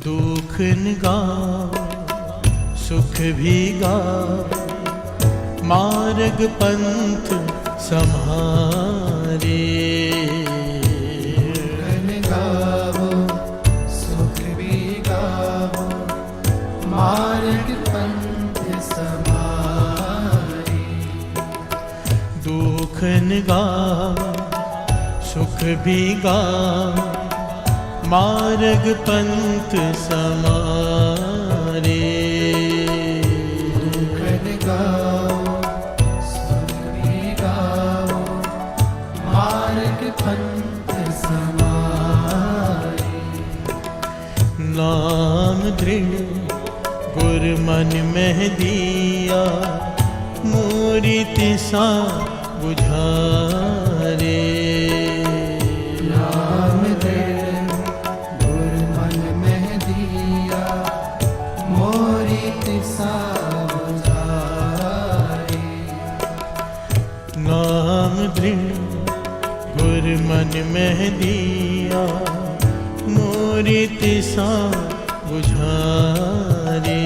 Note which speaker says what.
Speaker 1: दुख निगा सुख भी गा, मार्ग पंथ समारे।
Speaker 2: गावो सुख भी गावो, मार्ग पंथ समारे।
Speaker 1: दुख निगा सुख भी गा, मार्ग पंथ समारे। नाम दृढ़ गुर मन में दिया, मोरी तिसा बुझारे।
Speaker 2: नाम दृढ़ गुर मन में दिया, मोरी तिसा बुझारे।
Speaker 1: नाम दृढ़ गुर मन में दिया, मोरी तिसा बुझारे।